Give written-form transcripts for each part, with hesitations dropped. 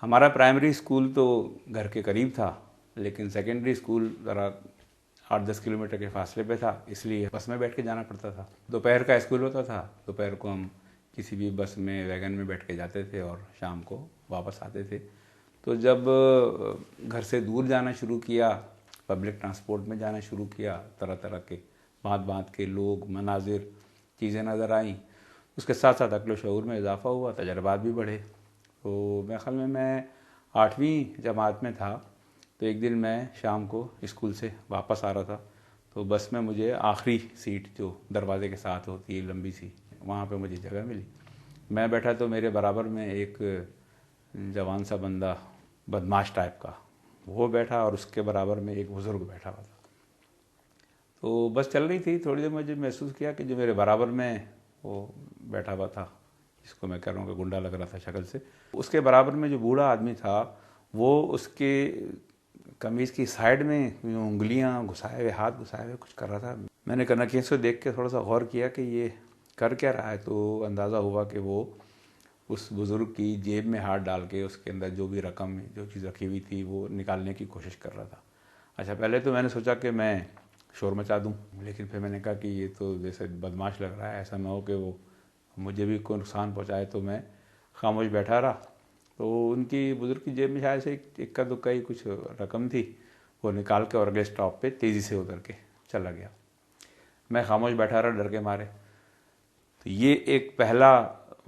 हमारा primary school तो घर के करीब था, लेकिन सेकेंडरी स्कूल ज़रा 8-10 किलोमीटर के फासले पे था, इसलिए बस में बैठ के जाना पड़ता था। दोपहर का स्कूल होता था, दोपहर को हम किसी भी बस में वैगन में बैठ के जाते थे और शाम को वापस आते थे। तो जब घर से दूर जाना शुरू किया, पब्लिक ट्रांसपोर्ट में जाना शुरू किया, तरह तरह के भांत भांत के लोग, मनाजिर, चीज़ें नज़र आईं। उसके साथ साथ अक्ल शऊर में इजाफ़ा हुआ, तजर्बात भी बढ़े। तो मेरे ख्याल में मैं 8वीं जमात में था, तो एक दिन मैं शाम को स्कूल से वापस आ रहा था, तो बस में मुझे आखिरी सीट जो दरवाजे के साथ होती है लंबी सी, वहाँ पे मुझे जगह मिली। मैं बैठा तो मेरे बराबर में एक जवान सा बंदा, बदमाश टाइप का, वो बैठा और उसके बराबर में एक बुज़ुर्ग बैठा हुआ था। तो बस चल रही थी, थोड़ी देर मुझे महसूस किया कि जो मेरे बराबर में वो बैठा हुआ था, जिसको मैं कह रहा हूँ कि गुंडा लग रहा था शक्ल से, उसके बराबर में जो बूढ़ा आदमी था, वो उसके कमीज़ की साइड में उंगलियां घुसाए हुए, हाथ घुसाए हुए कुछ कर रहा था। मैंने कनखियों से देख के थोड़ा सा गौर किया कि ये कर क्या रहा है, तो अंदाज़ा हुआ कि वो उस बुज़ुर्ग की जेब में हाथ डाल के उसके अंदर जो भी रकम, जो चीज़ रखी हुई थी, वो निकालने की कोशिश कर रहा था। अच्छा, पहले तो मैंने सोचा कि मैं शोर मचा दूं, लेकिन फिर मैंने कहा कि ये तो जैसे बदमाश लग रहा है, ऐसा ना हो कि वो मुझे भी कोई नुकसान पहुंचाए, तो मैं खामोश बैठा रहा। तो उनकी बुज़ुर्ग की जेब में शायद से इक्का दुक्का ही कुछ रकम थी, वो निकाल के और अगले स्टॉप पे तेज़ी से उतर के चला गया। मैं खामोश बैठा रहा डर के मारे। तो ये एक पहला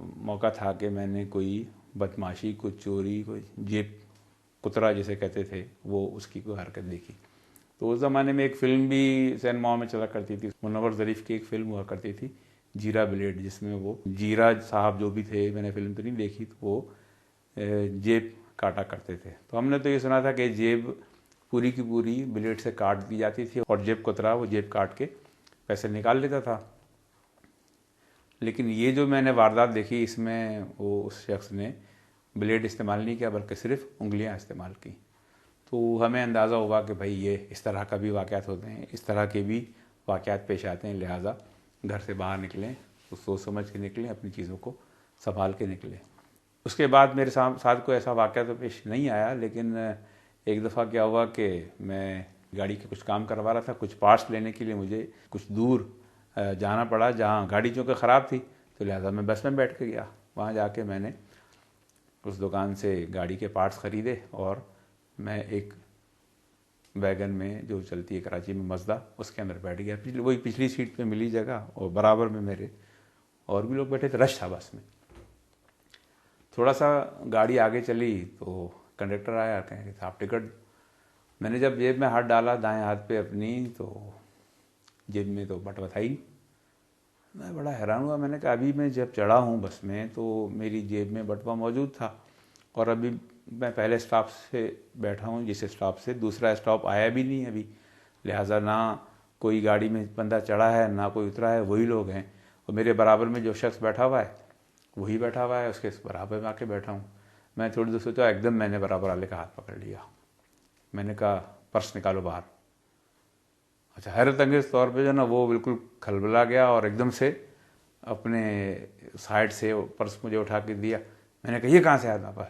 मौका था कि मैंने कोई बदमाशी, कोई चोरी, कोई जेब कुतरा जिसे कहते थे, वो उसकी कोई हरकत देखी। तो उस ज़माने में एक फ़िल्म भी सिनेमा में चला करती थी, मुनव्वर ज़रीफ़ की एक फ़िल्म हुआ करती थी, जीरा ब्लेड, जिसमें वो जीरा साहब जो भी थे, मैंने फ़िल्म तो नहीं देखी, तो वो जेब काटा करते थे। तो हमने तो ये सुना था कि जेब पूरी की पूरी ब्लेड से काट दी जाती थी और जेब कुतरा वो जेब काट के पैसे निकाल लेता था। लेकिन ये जो मैंने वारदात देखी, इसमें वो उस शख्स ने ब्लेड इस्तेमाल नहीं किया, बल्कि सिर्फ उंगलियां इस्तेमाल की। तो हमें अंदाज़ा हुआ कि भाई ये इस तरह का भी वाक़यात होते हैं, इस तरह के भी वाक़यात पेश आते हैं, लिहाजा घर से बाहर निकलें तो सोच समझ के निकलें, अपनी चीज़ों को संभाल के निकलें। उसके बाद मेरे साथ कोई ऐसा वाक़या तो पेश नहीं आया, लेकिन एक दफ़ा क्या हुआ कि मैं गाड़ी के कुछ काम करवा रहा था, कुछ पार्ट्स लेने के लिए मुझे कुछ दूर जाना पड़ा, जहाँ गाड़ी चूँकि ख़राब थी, तो लिहाजा मैं बस में बैठ के गया। वहाँ जाके मैंने उस दुकान से गाड़ी के पार्ट्स ख़रीदे और मैं एक वैगन में जो चलती है कराची में, मज़दा, उसके अंदर बैठ गया। वही पिछली सीट पे मिली जगह और बराबर में मेरे और भी लोग बैठे थे, रश था बस में। थोड़ा सा गाड़ी आगे चली तो कंडक्टर आया, कह रहे थे आप टिकट। मैंने जब जेब में हाथ डाला दाएं हाथ पे अपनी, तो जेब में तो बटुआ था ही। मैं बड़ा हैरान हुआ, मैंने कहा अभी मैं जब चढ़ा हूँ बस में तो मेरी जेब में बटुआ मौजूद था, और अभी मैं पहले स्टॉप से बैठा हूँ, जिस स्टॉप से दूसरा स्टॉप आया भी नहीं अभी, लिहाजा ना कोई गाड़ी में बंदा चढ़ा है ना कोई उतरा है, वही लोग हैं। और मेरे बराबर में जो शख्स बैठा हुआ है वही बैठा हुआ है, उसके बराबर में आके बैठा हूँ। मैं थोड़ी देर सोचा, एकदम मैंने बराबर वाले का हाथ पकड़ लिया। मैंने कहा पर्स निकालो बाहर। अच्छा, हैरत अंगेज़ तौर पे जो ना वो बिल्कुल खलबला गया और एकदम से अपने साइड से पर्स मुझे उठा के दिया। मैंने कहा ये कहाँ से आया पापा?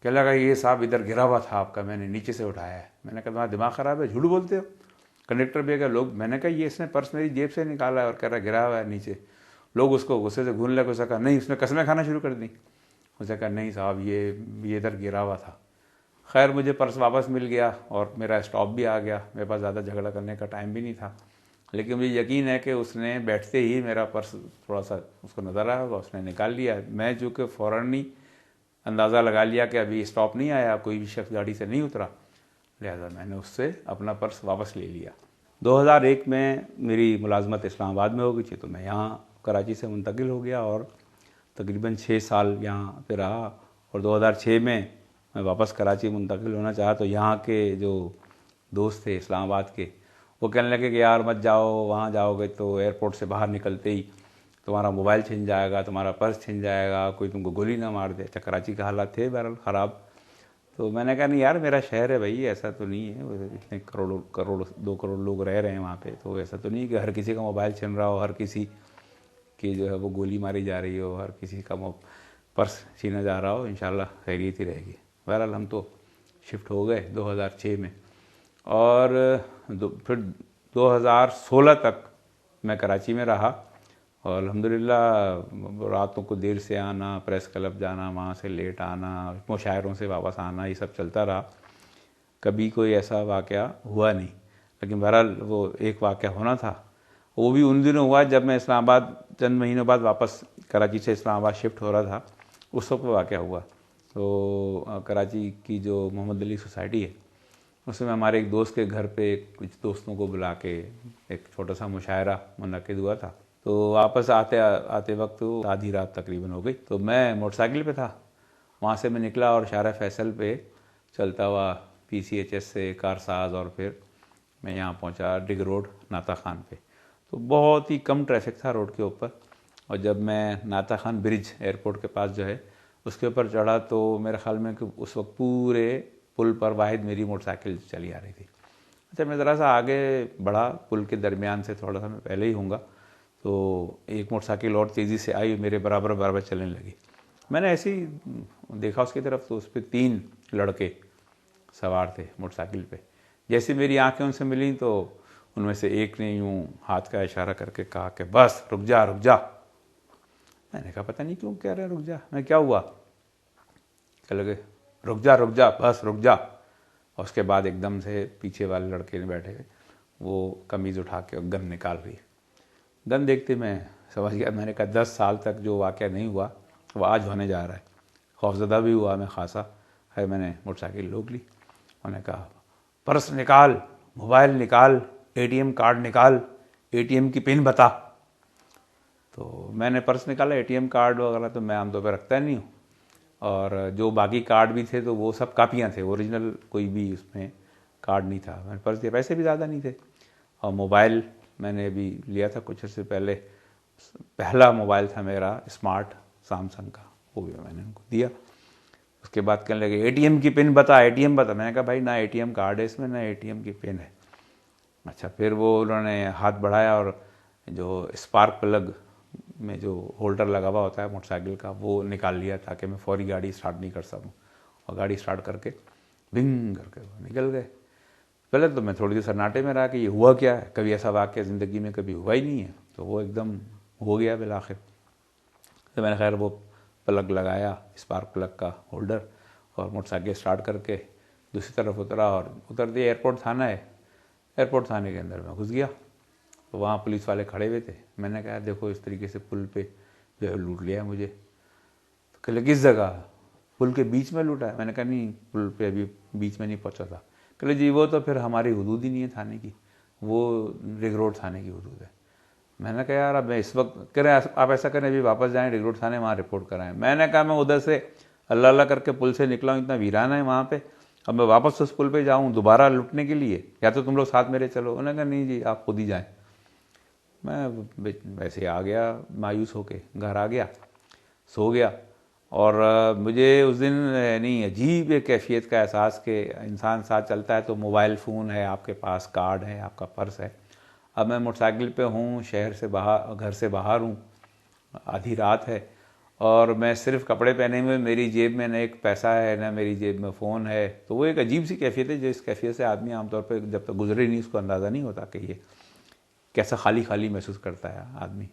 कह लगा ये साहब इधर गिरा हुआ था आपका, मैंने नीचे से उठाया है। मैंने कहा तुम्हारा दिमाग ख़राब है, झूठ बोलते हो। कंडक्टर भी अगर लोग, मैंने कहा ये इसने पर्स मेरी जेब से निकाला है और कह रहा गिरा हुआ है नीचे। लोग उसको गुस्से से घूरने लगे। उसने कहा नहीं, उसने कसमें खाना शुरू कर दी। उसने कहा नहीं साहब, ये इधर गिरा हुआ था। खैर मुझे पर्स वापस मिल गया और मेरा स्टॉप भी आ गया। मेरे पास ज़्यादा झगड़ा करने का टाइम भी नहीं था, लेकिन मुझे यकीन है कि उसने बैठते ही मेरा पर्स थोड़ा सा उसको नज़र आया होगा, उसने निकाल लिया। मैं चूँकि फ़ौरन ही अंदाज़ा लगा लिया कि अभी स्टॉप नहीं आया, कोई भी शख्स गाड़ी से नहीं उतरा, लिहाजा मैंने उससे अपना पर्स वापस ले लिया। 2001 में मेरी मुलाजमत इस्लामाबाद में हो गई थी, तो मैं यहाँ कराची से मुंतकिल हो गया और तकरीबन 6 साल यहाँ पे रहा। और 2006 में मैं वापस कराची मुंतकिल होना चाहा, तो यहाँ के जो दोस्त थे इस्लामाबाद के, वो कहने लगे कि यार मत जाओ, वहाँ जाओगे तो एयरपोर्ट से बाहर निकलते ही तुम्हारा मोबाइल छिन जाएगा, तुम्हारा पर्स छिन जाएगा, कोई तुमको गोली ना मार दे। अच्छा, कराची का हालात थे बहरहाल ख़राब। तो मैंने कहा नहीं यार, मेरा शहर है भाई, ऐसा तो नहीं है, इतने करोड़ 2 करोड़ लोग रह रहे हैं वहाँ पे, तो ऐसा तो नहीं कि हर किसी का मोबाइल छिन रहा हो, हर किसी की जो है वो गोली मारी जा रही हो, हर किसी का पर्स छीना जा रहा हो। इंशाल्लाह खैरियत ही रहेगी। बहरहाल हम तो शिफ्ट हो गए 2006 में, और फिर 2016 तक मैं कराची में रहा। और अल्हम्दुलिल्लाह रातों को देर से आना, प्रेस क्लब जाना, वहाँ से लेट आना, मुशायरों से वापस आना, ये सब चलता रहा। कभी कोई ऐसा वाक़या हुआ नहीं। लेकिन बहरहाल वो एक वाक़या होना था, वो भी उन दिनों हुआ जब मैं इस्लामाबाद चंद महीनों बाद वापस कराची से इस्लामाबाद शिफ्ट हो रहा था, उस वक्त वाक़या हुआ। तो कराची की जो मोहम्मद अली सोसाइटी है, उसमें हमारे एक दोस्त के घर पे कुछ दोस्तों को बुला के एक छोटा सा मुशायरा मुनक़िद हुआ था। तो वापस आते आते वक्त आधी रात तकरीबन हो गई। तो मैं मोटरसाइकिल पे था, वहाँ से मैं निकला और शारा फैसल पे चलता हुआ PCHS से कारसाज, और फिर मैं यहाँ पहुँचा डिग रोड नाता खान पे। तो बहुत ही कम ट्रैफिक था रोड के ऊपर, और जब मैं नाता खान ब्रिज एयरपोर्ट के पास जो है उसके ऊपर चढ़ा, तो मेरे ख्याल में कि उस वक्त पूरे पुल पर वाहिद मेरी मोटरसाइकिल चली आ रही थी। अच्छा, मैं ज़रा सा आगे बढ़ा, पुल के दरमियान से थोड़ा सा मैं पहले ही हूँगा, तो एक मोटरसाइकिल और तेज़ी से आई, मेरे बराबर बराबर चलने लगी। मैंने ऐसे ही देखा उसकी तरफ, तो उस पर 3 लड़के सवार थे मोटरसाइकिल पे। जैसे मेरी आंखें उनसे मिली तो उनमें से एक ने यूँ हाथ का इशारा करके कहा कि बस रुक जा रुक जा। मैंने कहा पता नहीं क्यों कह रहे रुक जा, मैं क्या हुआ? कह लगे रुक जा बस रुक जा। और उसके बाद एकदम से पीछे वाले लड़के ने बैठे, वो कमीज़ उठा के गन निकाल रही। गन देखते मैं समझ गया, मैंने कहा 10 साल तक जो वाक़या नहीं हुआ वो आज होने जा रहा है। खौफज़दा भी हुआ मैं खासा है। मैंने मोटरसाइकिल रोक ली, उन्होंने कहा पर्स निकाल, मोबाइल निकाल, ATM कार्ड निकाल, ATM की पिन बता। तो मैंने पर्स निकाला, ATM कार्ड वगैरह तो मैं आमतौर पर रखता नहीं हूँ, और जो बाकी कार्ड भी थे तो वो सब कापियाँ थे, ओरिजिनल कोई भी उसमें कार्ड नहीं था। मैंने पर्स दिया, पैसे भी ज़्यादा नहीं थे। और मोबाइल मैंने अभी लिया था कुछ अर्से पहले, पहला मोबाइल था मेरा स्मार्ट सैमसंग का, वो भी मैंने उनको दिया। उसके बाद कहने लगे ATM की पिन बता, ATM बता। मैंने कहा भाई ना ATM कार्ड है इसमें, ना ATM की पिन है। अच्छा, फिर वो उन्होंने हाथ बढ़ाया और जो स्पार्क प्लग में जो होल्डर लगा हुआ होता है मोटरसाइकिल का, वो निकाल लिया ताकि मैं फौरी गाड़ी स्टार्ट नहीं कर सकूँ। और गाड़ी स्टार्ट करके बिंग करके वो निकल गए। पहले तो मैं थोड़ी देर सन्नाटे में रहा कि ये हुआ क्या है, कभी ऐसा वाक़या ज़िंदगी में कभी हुआ ही नहीं है। तो वो एकदम हो गया बिल आखिर। तो मैंने खैर वो प्लग लगाया, स्पार्क प्लग का होल्डर, और मोटरसाइकिल स्टार्ट करके दूसरी तरफ उतरा, और उतर दिया। एयरपोर्ट थाना है, एयरपोर्ट थाने के अंदर मैं घुस गया। तो वहाँ पुलिस वाले खड़े हुए थे। मैंने कहा देखो इस तरीके से पुल पे जो है लूट लिया मुझे। तो कहले किस जगह? पुल के बीच में लूटा है। मैंने कहा नहीं, पुल पे अभी बीच में नहीं पहुँचा था। कहले जी वो तो फिर हमारी हुदूद ही नहीं है थाने की, वो रिग रोड थाने की हुदूद है। मैंने कहा यार अब मैं इस वक्त कह रहे आप ऐसा करें अभी वापस जाएं रिग रोड थाने, वहाँ रिपोर्ट कराएं। मैंने कहा मैं उधर से अल्लाह अल्लाह करके पुल से निकला हूँ, इतना वीराना है वहाँ पे, अब मैं वापस उस पुल पे जाऊँ दोबारा लूटने के लिए, या तो तुम लोग साथ मेरे चलो। उन्होंने कहा नहीं जी आप खुद ही जाएँ। मैं वैसे आ गया, मायूस होके घर आ गया, सो गया। और मुझे उस दिन यानी अजीब एक कैफियत का एहसास कि इंसान साथ चलता है तो मोबाइल फ़ोन है आपके पास, कार्ड है, आपका पर्स है। अब मैं मोटरसाइकिल पे हूँ, शहर से बाहर, घर से बाहर हूँ, आधी रात है, और मैं सिर्फ कपड़े पहने हुए, मेरी जेब में न एक पैसा है न मेरी जेब में फ़ोन है। तो वो एक अजीब सी कैफियत है, जिस कैफियत से आदमी आमतौर पर जब तक गुजरे नहीं उसको अंदाज़ा नहीं होता कि ये कैसा खाली खाली महसूस करता है आदमी।